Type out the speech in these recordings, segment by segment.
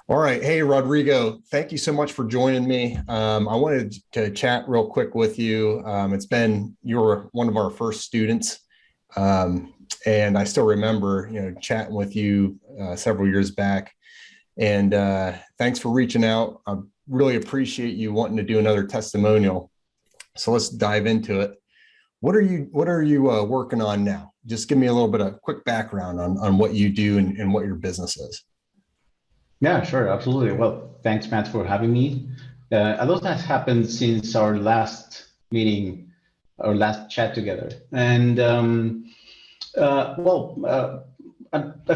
All right. Hey, Rodrigo, thank you so much for joining me. I wanted to chat real quick with you. You're one of our first students. And I still remember, chatting with you several years back. And thanks for reaching out. I really appreciate you wanting to do another testimonial. So let's dive into it. What are you working on now? Just give me a little bit of quick background on what you do and what your business is. Yeah, sure, absolutely. Well, thanks, Matt, for having me. A lot has happened since our last meeting, our last chat together. And a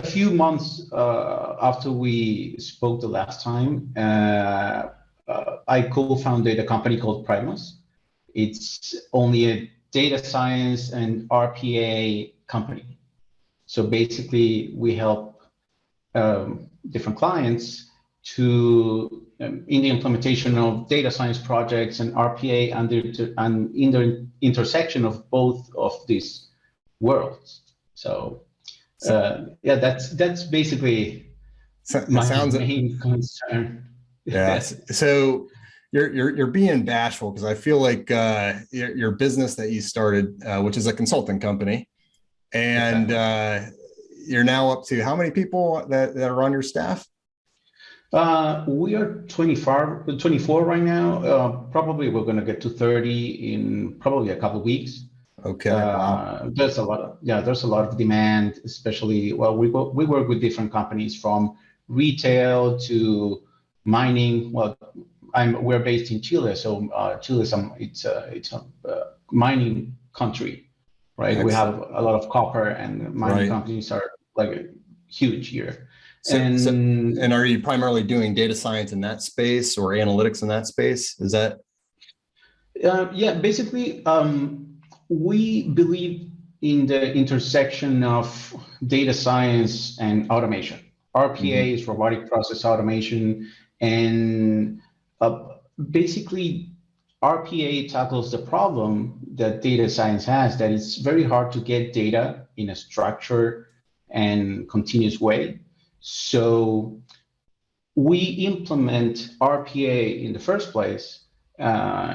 few months after we spoke the last time, I co-founded a company called Primus. It's only a data science and RPA company. So basically, we help different clients to in the implementation of data science projects and RPA and in the intersection of both of these worlds. So yeah, that's basically my Sounds main concern. Yeah. So you're being bashful because I feel like your business that you started, which is a consulting company, and Exactly. you're now up to how many people that are on your staff? We are 24 right now. Probably we're going to get to 30 in probably a couple of weeks. Okay. Wow. There's a lot of demand, especially, well, we work with different companies from retail to mining. Well, we're based in Chile, so Chile is it's a mining country, right? We have Excellent. a lot of copper, and mining Right. companies are like huge here. So, And and are you primarily doing data science in that space or analytics in that space? Is that yeah, basically, we believe in the intersection of data science and automation. RPA Mhm. is robotic process automation, and basically, RPA tackles the problem that data science has, that it's very hard to get data in a structured and continuous way. So we implement RPA in the first place,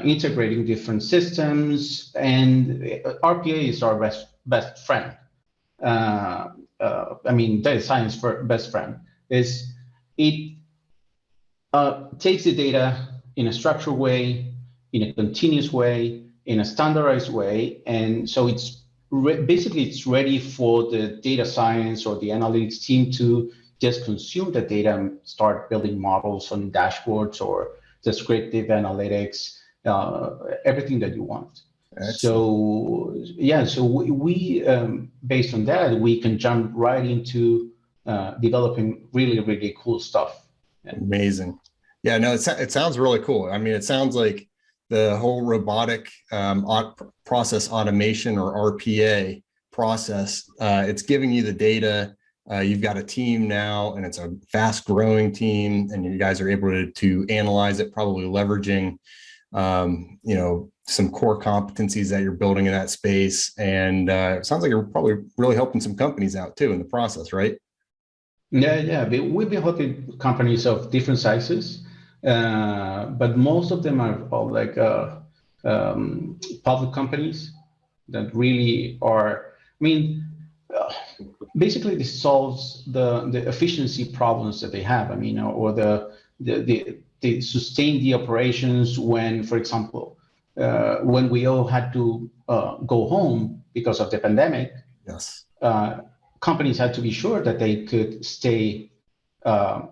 integrating different systems, and RPA is our best friend. I mean, data science for best friend is it takes the data in a structured way, in a continuous way, in a standardized way, and so basically it's ready for the data science or the analytics team to just consume the data and start building models on dashboards or descriptive analytics, everything that you want. excellent? So yeah, so we based on that, we can jump right into developing really cool stuff. And Amazing. Yeah, no, it sounds really cool. I mean, it sounds like the whole robotic process automation or RPA process, it's giving you the data. You've got a team now, and it's a fast growing team, and you guys are able to analyze it, probably leveraging, some core competencies that you're building in that space. And it sounds like you're probably really helping some companies out too in the process, right? yeah, we've been helping companies of different sizes, but most of them are all like public companies that really are. I mean, uh, basically, this solves the efficiency problems that they have. I mean, or the sustain the operations when, for example, when we all had to go home because of the pandemic. Yes. uh, Companies had to be sure that they could stay, uh,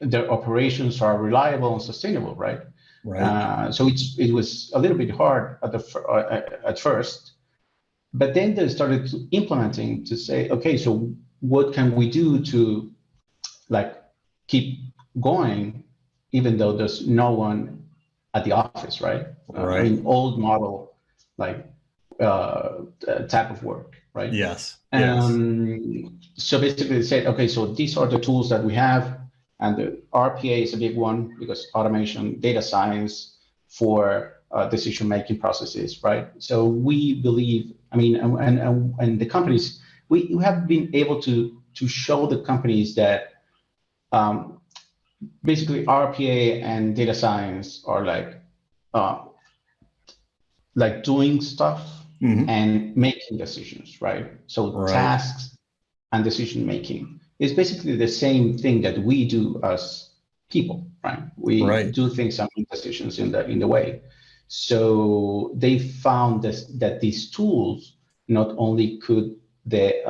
their operations are reliable and sustainable, right? Right. So it was a little bit hard at first, but then they started implementing to say, okay, so what can we do to like keep going, even though there's no one at the office, right? I Right. mean, old model, like type of work, right? Yes. Yes. So basically, they said, okay, so these are the tools that we have, and the RPA is a big one because automation, data science for decision-making processes, right? So we believe, I mean, and the companies, we have been able to show the companies that um, basically RPA and data science are uh, like doing stuff Hmm. and making decisions, right? So Right. tasks and decision making is basically the same thing that we do as people, right? We Right. do things and make decisions in the way. So they found this, that these tools not only could they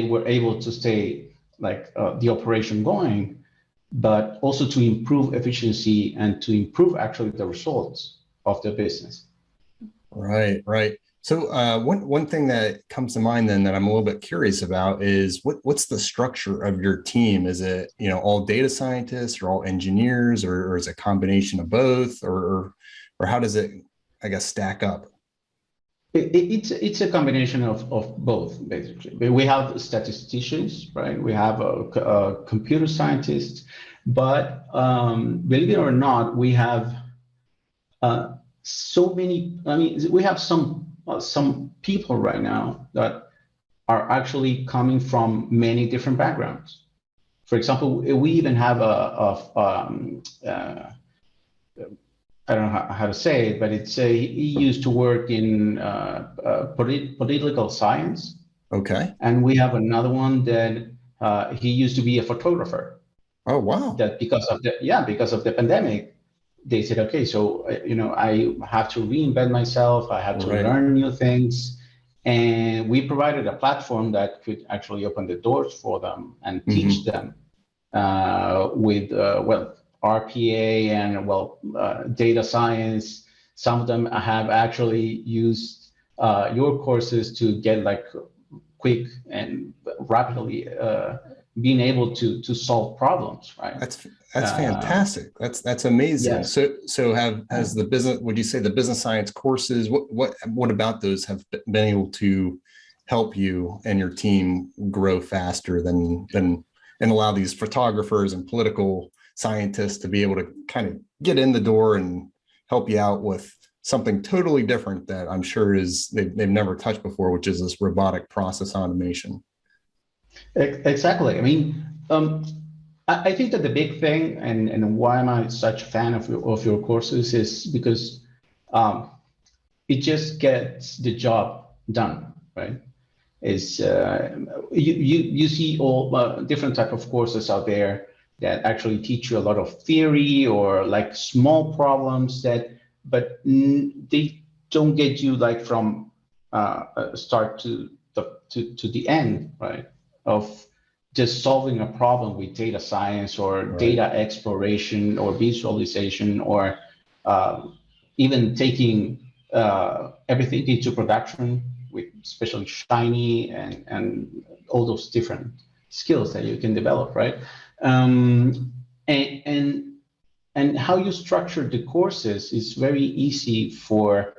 were able to stay the operation going, but also to improve efficiency and to improve actually the results of the business. Right, right. So one thing that comes to mind then that I'm a little bit curious about is what's the structure of your team? Is it, all data scientists or all engineers, or is it a combination of both, or how does it, I guess, stack up? It's a combination of both, basically. We have statisticians, right? We have a computer scientist, but believe it or not, we have so many. I mean, we have some people right now that are actually coming from many different backgrounds. For example, we even have I don't know how to say it, but he used to work in political science, Okay. and we have another one that he used to be a photographer. Oh, wow. That because of the pandemic, they said, okay, so I have to reinvent myself. I have to Right. learn new things, and we provided a platform that could actually open the doors for them and teach Hmm. them with RPA and data science. Some of them have actually used your courses to get like quick and rapidly being able to solve problems, right? That's that's Uh, fantastic. That's amazing. yes. So have has the business, would you say the business science courses, what about those have been able to help you and your team grow faster than and allow these photographers and political scientists to be able to kind of get in the door and help you out with something totally different that I'm sure is they've never touched before, which is this robotic process automation. Exactly. I mean, I think that the big thing and why am I such a fan of your courses is because um, it just gets the job done, right? Is you see all different type of courses out there that actually teach you a lot of theory or like small problems but they don't get you like from start to the end, right? Of just solving a problem with data science or Right. data exploration or visualization or uh, even taking everything into production with especially Shiny and all those different skills that you can develop, right? Um, and, and and how you structure the courses is very easy for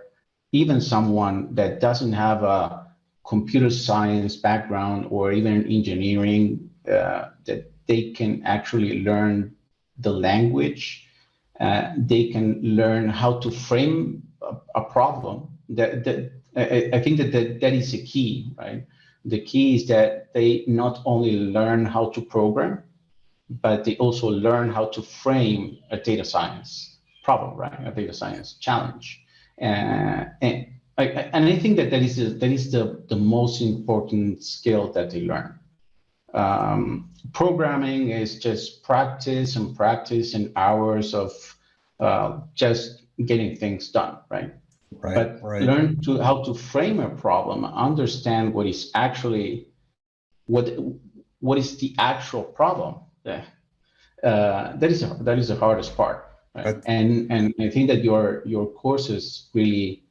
even someone that doesn't have a computer science background or even engineering, that they can actually learn the language. They can learn how to frame a problem. I think that is the key, right? The key is that they not only learn how to program, but they also learn how to frame a data science problem, right? A data science challenge. And I think that is the most important skill that they learn. Programming is just practice and practice and hours of just getting things done, right? Right. But Right. learn to how to frame a problem, understand what is actually what what is the actual problem. That is the hardest part, right? That, And I think that your courses really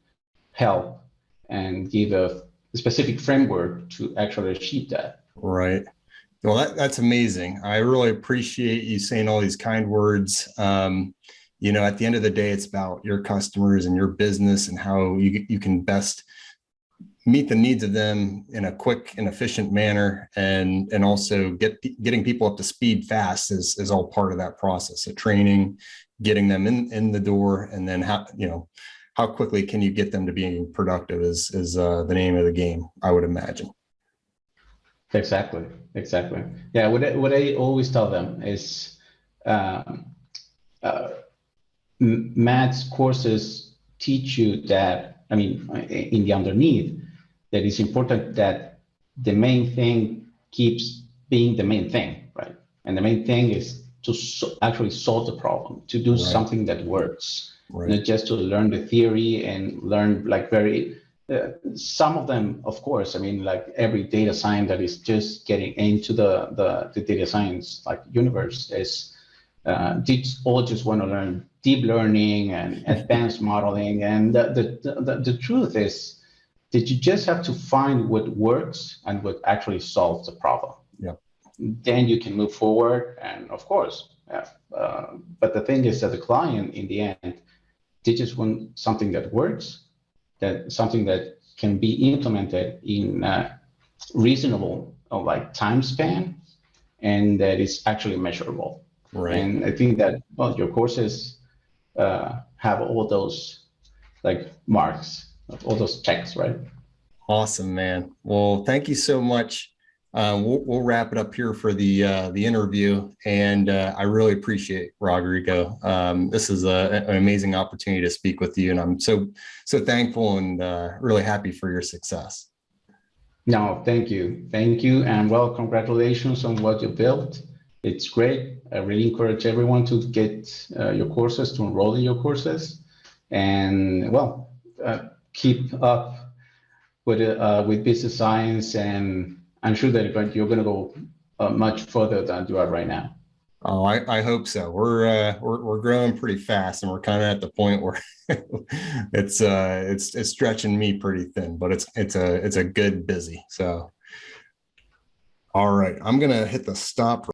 help and give a specific framework to actually achieve that. right. Well, that's amazing. I really appreciate you saying all these kind words. At the end of the day, it's about your customers and your business and how you can best meet the needs of them in a quick and efficient manner, and also getting people up to speed fast is all part of that process of training, getting them in the door, and then how quickly can you get them to being productive is the name of the game, I would imagine. Exactly, exactly. Yeah, what I always tell them is um, uh, maths courses teach you that, I mean, in the underneath, that it's important that the main thing keeps being the main thing, right? And the main thing is to actually solve the problem, to do something that works, not just to learn the theory and learn like some of them, of course, I mean, like every data science that is just getting into the data science like universe is, they all just want to learn deep learning and advanced modeling. And the truth is that you just have to find what works and what actually solves the problem. Yeah. Then you can move forward. And of course, but the thing is that the client in the end, they just want something that works, that something that can be implemented in a reasonable like time span, and that is actually measurable. Right. And I think that, well, your courses have all those like marks, all those checks, right? Awesome, man. Well, thank you so much. We'll wrap it up here for the interview, and I really appreciate Rodrigo. This is an amazing opportunity to speak with you, and I'm so thankful and really happy for your success. No, thank you, and well, congratulations on what you built. It's great. I really encourage everyone to get your courses, to enroll in your courses, and well, keep up with business science, and I'm sure that you're going to go much further than you are right now. Oh, I hope so. We're growing pretty fast, and we're kind of at the point where it's stretching me pretty thin, but it's a good busy. So, all right, I'm gonna hit the stop